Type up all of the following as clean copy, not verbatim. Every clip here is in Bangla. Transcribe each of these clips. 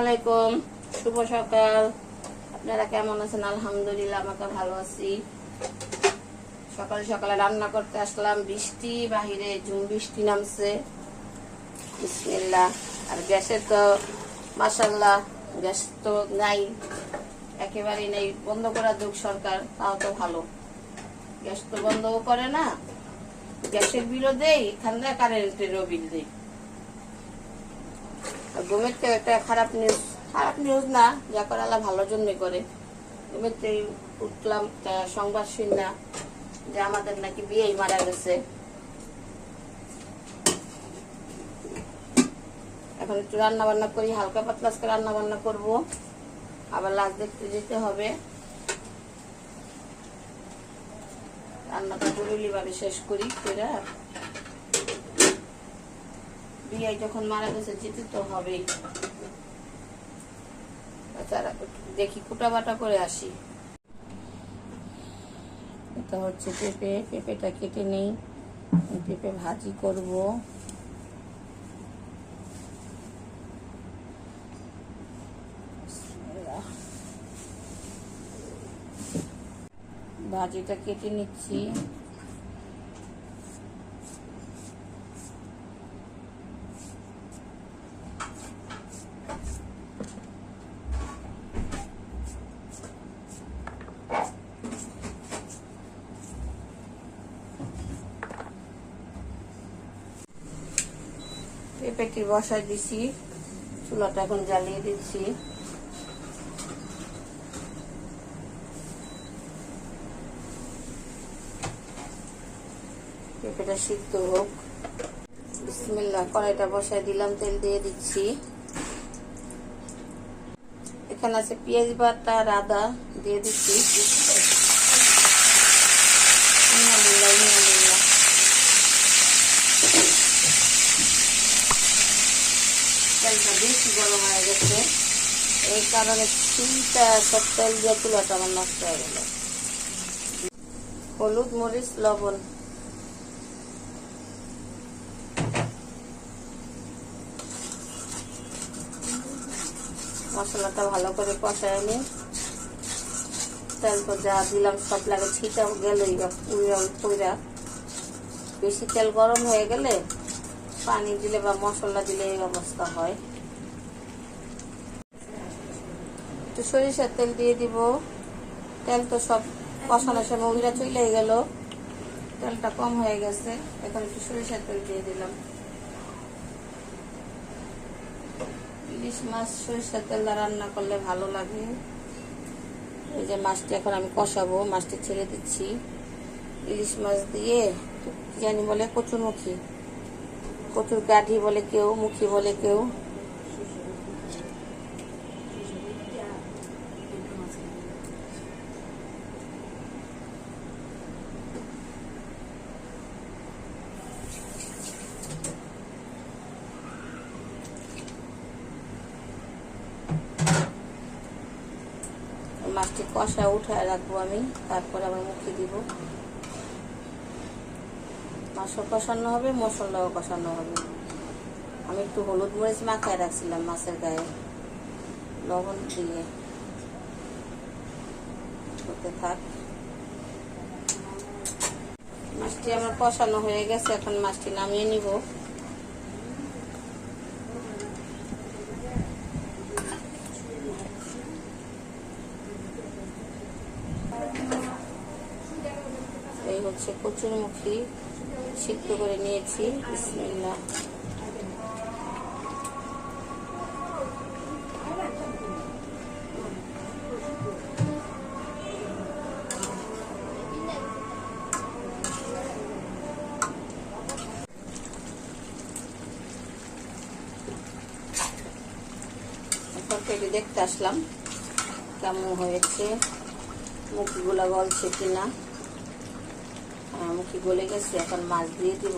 আলাইকুম, শুভ সকাল। আপনারা কেমন আছেন? আলহামদুলিল্লাহ, আমাকে ভালো আছি। সকালে সকালে রান্না করতে আসলাম। বৃষ্টি বাহিরে, ঝুম বৃষ্টি নামছে। বিসমিল্লাহ। আর গ্যাসের তো মাশাআল্লাহ গ্যাস তো নাই, একেবারেই নেই। বন্ধ করা যোগ সরকার, তাও তো ভালো। গ্যাস তো বন্ধও করে না, গ্যাসের বিলও দেই, ঠান্ডা কারেন্টেরও বিল দেই। ঘুমের থেকে একটা খারাপ নিউজ না, যা করে আল্লাহ ভালোর জন্যই করে। ঘুমের থেকে উঠলাম, সংবাদ শুনলা যে আমাদের নাকি বিয়েই মারা গেছে। এখন একটু রান্না বান্না করি, হালকা পাতলা আজকে রান্না বান্না করবো। আবার লাশ দেখতে যেতে হবে। রান্নাটা জরুরি ভাবে শেষ করি। বিয়ে যখন মারা গেছে যেতে তো হবেই। দেখি কুটা বাটা করে আসি। এটা হচ্ছে পেঁপে, পেঁপেটা কেটে নেই, পেঁপে ভাজি করব। ভাজিটা কেটে নিচ্ছি। পেঁপেটি বসাই দিছি, চুলাটা এখন জ্বালিয়ে দিচ্ছি। পেঁপেটা সিদ্ধ হোক। বিসমিল্লাহ। কড়াইটা বসাই দিলাম, তেল দিয়ে দিচ্ছি। এখানে আছে পেঁয়াজ বাটা আর আদা, দিয়ে দিচ্ছি। তেলটা বেশি গরম হয়ে গেছে, এই কারণে তিনটা সব তেল দিয়ে চুলাটা আমার নষ্ট হয়ে গেল। হলুদ, মরিচ, লবণ। মশলাটা ভালো করে কষায় নিই। তেল তো যা দিলাম সব লাগে ছিটা গেলেই পুরা। বেশি তেল গরম হয়ে গেলে পানি দিলে বা মশলা দিলে এই অবস্থা হয়। একটু সরিষার তেল দিয়ে দিব। তেল তো সব কষানোর সময় উইরা চলে গেল, তেলটা কম হয়ে গেছে। এখন একটু সরিষার তেল দিয়ে দিলাম। ইলিশ মাছ সরিষার তেল দিয়ে রান্না করলে ভালো লাগে। এই যে মাছটি এখন আমি কষাবো, মাছটি ছেড়ে দিচ্ছি। ইলিশ মাছ দিয়ে জানি বলে কচুরমুখী, কচুর গাঠি বলে কেউ, মুখী বলে কেউ। মাছটি কষা উঠায় রাখবো আমি, তারপরে আবার মুখে দিব। মাছও কষানো হবে, মশলাও কষানো হবে। আমি একটু হলুদ মরিচ মাখায় রাখছিলাম মাছের গায়ে, লবণ দিয়ে। করতে থাক। মাছটি আমার কষানো হয়ে গেছে, এখন মাছটি নামিয়ে নিব। এই হচ্ছে কচুরমুখী, সিদ্ধ করে নিয়েছি। বিসমিল্লাহ। তরকারি দেখতে আসলাম কেমন হয়েছে, মুখগুলা গলছে কিনা। মুখি গলে গেছে, এখন মাছ দিয়ে দিব।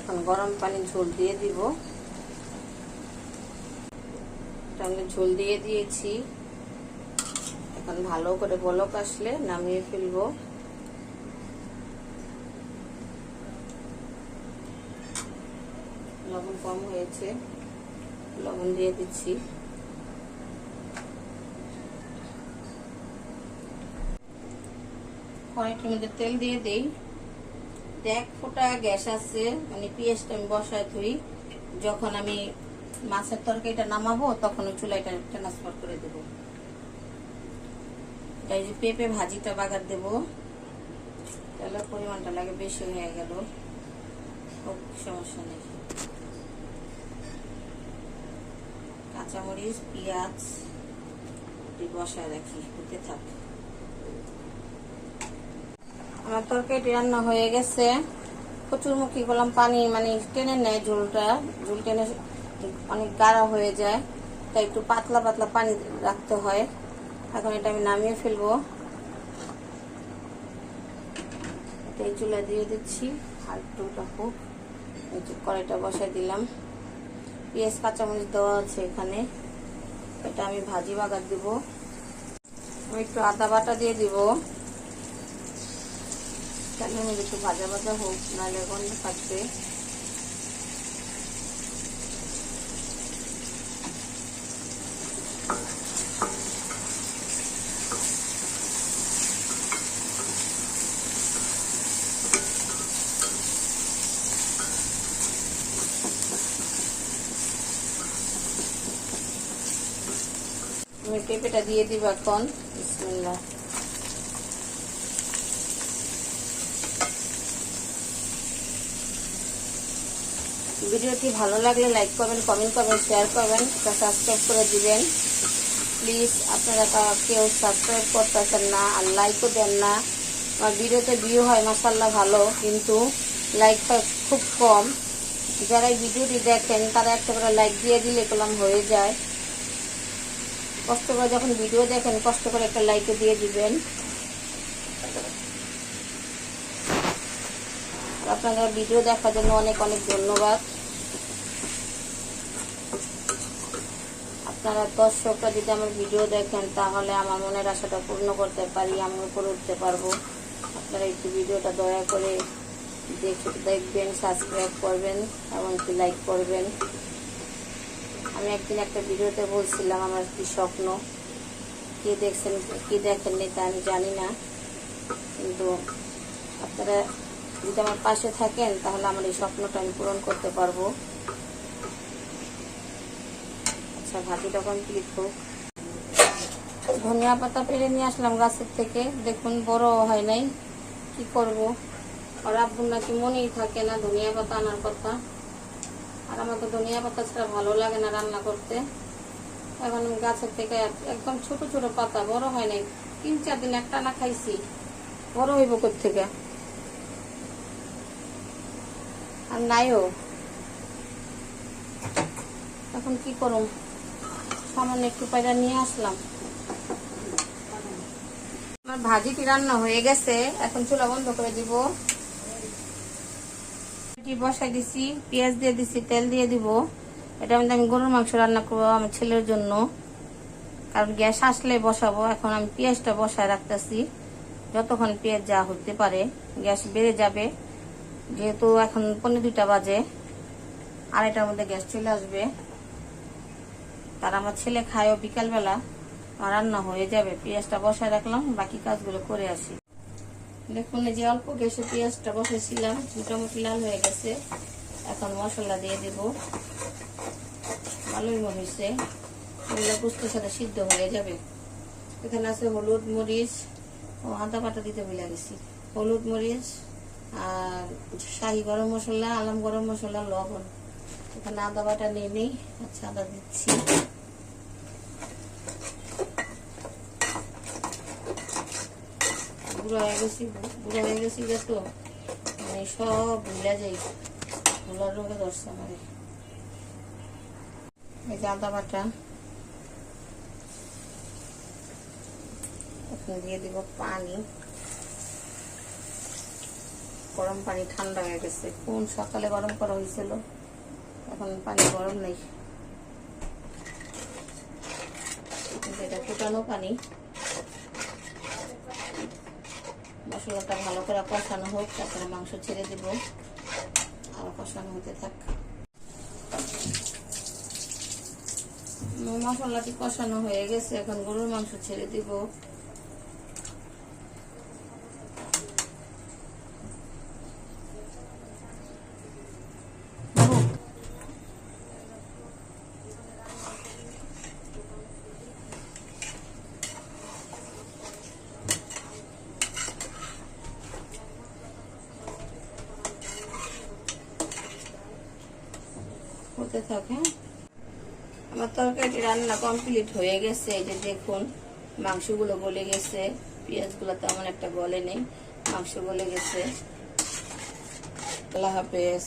এখন গরম পানি ঝোল দিয়ে দিব। আমি ঝোল দিয়ে দিয়েছি। এখন ভালো করে বলক আসলে নামিয়ে ফেলবো। লবণ কম হয়েছে, লবণ দিয়ে দিচ্ছি। কড়াইটার মধ্যে তেল দিয়ে দিই। 1 ফোঁটা গ্যাস আছে, মানে পেঁয়াজটা আমি বসায় ধুই। যখন আমি মাছের তরকারিটা নামাবো তখন ওই চুলাইটা ট্রান্সফার করে দেব। এই যে পেঁপে ভাজিটা বাগার দেব। তেলের পরিমাণটা লাগে বেশি হয়ে গেল, খুব সমস্যা নেই। কাঁচামরিচ, পেঁয়াজ বসায় রাখি, হতে থাক। আমার তরকারিটি রান্না হয়ে গেছে। কচুরমুখী করলাম, পানি মানে টেনে নেয় ঝোলটা, ঝোল টেনে অনেক গাঢ় হয়ে যায়, তাই একটু পাতলা পাতলা পানি রাখতে হয়। এখন এটা আমি নামিয়ে ফেলবো। এই চুলা দিয়ে দিচ্ছি, আর একটু হোক। এই যে কড়াইটা বসাই দিলাম। পেঁয়াজ কাঁচামরিচ দেওয়া আছে এখানে, এটা আমি ভাজি বাগার দিব। আমি একটু আদা বাটা দিয়ে দিব। তেলের মধ্যে একটু ভাজা ভাজা হোক, নাহলে গন্ধ থাকবে। আমি পেঁপেটা দিয়ে দিব এখন। বিসমিল্লাহ। ভিডিওটি ভালো লাগলে লাইক করবেন, কমেন্ট করবেন, শেয়ার করবেন, সাবস্ক্রাইব করে দিবেন প্লিজ। আপনারা কেউ সাবস্ক্রাইব করতেছেন না আর লাইকও দেন না। আমার ভিডিওতে ভিউ হয় মাশাআল্লাহ ভালো, কিন্তু লাইক খুব কম। যারা এই ভিডিওটি দেখেন তারা একটা করে লাইক দিয়ে দিলে কলম হয়ে যায়। কষ্ট করে যখন ভিডিও দেখেন, কষ্ট করে একটা লাইকও দিয়ে দিবেন। আপনাদের ভিডিও দেখার জন্য অনেক অনেক ধন্যবাদ। আপনারা দর্শকরা যদি আমার ভিডিও দেখেন তাহলে আমার মনের আশাটা পূর্ণ করতে পারি, আমি উপরে উঠতে পারবো। আপনারা একটু ভিডিওটা দয়া করে দেখবেন, সাবস্ক্রাইব করবেন এবং কি লাইক করবেন। আমি একদিন একটা ভিডিওতে বলছিলাম আমার কি স্বপ্ন, কি দেখছেন কি দেখেননি তা আমি জানি না, কিন্তু আপনারা যদি আমার পাশে থাকেন তাহলে আমার এই স্বপ্নটা আমি পূরণ করতে পারবো। আচ্ছা, ভাজিটা কমপ্লিট হোক। ধনিয়া পাতা পেরে নিয়ে আসলাম গাছের থেকে, দেখুন বড় হয় নাই, কি করব। আর আব্বুর নাকি মনেই থাকে না ধনিয়া পাতা আনার কথা, আর আমার তো ধনিয়া পাতা ছাড়া ভালো লাগে না রান্না করতে। এখন গাছের থেকে একদম ছোট ছোট পাতা, বড় হয় নাই। 3-4 দিন একটা না খাইছি, বড় হইব কোত্থেকে। আর নাইও, এখন কি করুম, সামান্য একটু পায়রা নিয়ে আসলাম। আমার ভাজিটি রান্না হয়ে গেছে, এখন চুলা বন্ধ করে দিব। বসাই দিছি, পেঁয়াজ দিয়ে দিছি, তেল দিয়ে দিব। এটা আমি গরুর মাংস রান্না করবো আমার ছেলের জন্য, কারণ গ্যাস আসলে বসাবো। এখন আমি পেঁয়াজটা বসায় রাখতেছি, যতক্ষণ পেঁয়াজ যা হতে পারে। গ্যাস বেড়ে যাবে, যেহেতু এখন 1:45 বাজে, 2:30টার মধ্যে গ্যাস চলে আসবে। তার আমার ছেলে খায়ও বিকালবেলা, আমার রান্না হয়ে যাবে। পেঁয়াজটা বসায় রাখলাম, বাকি কাজগুলো করে আসি। দেখুন এই যে অল্প গ্যাসে পেঁয়াজটা বসেছিলাম, মোটামুটি লাল হয়ে গেছে। এখন মশলা দিয়ে দেব। ভালোই হয়েছে, এগুলো গোস্তের সাথে সিদ্ধ হয়ে যাবে। এখানে আছে হলুদ, মরিচ ও আদা বাটা দিতে ভুলে গেছি। হলুদ, মরিচ আর শাহি গরম মশলা, আলাম গরম মশলা, লবণ। এখানে আদা বাটা নিয়ে নেই। আচ্ছা, আদা দিচ্ছি। বুড়া হয়ে গেছি তো, মানে সব ভুলে যাই, ভুলার রোগে ধরছে আমার। এই যে আদা বাটা, এখন দিয়ে দিব পানি। গরম পানি ঠান্ডা হয়ে গেছে। কোন সকালে গরম করা হয়েছিল, এখন পানি গরম নেই, এটা ফুটানো পানি। মশলাটা ভালো করে কষানো হোক, তারপরে মাংস ছেড়ে দিব, আর কষানো হতে থাক। মশলাটি কষানো হয়ে গেছে, এখন গরুর মাংস ছেড়ে দিব। হতে থাকে। আমার তরকারিটি রান্না কমপ্লিট হয়ে গেছে। এই যে দেখুন, মাংসগুলো গলে গেছে, পেঁয়াজগুলো তেমন একটা গলে নেই, মাংস গলে গেছে। আল্লাহ হাফেজ।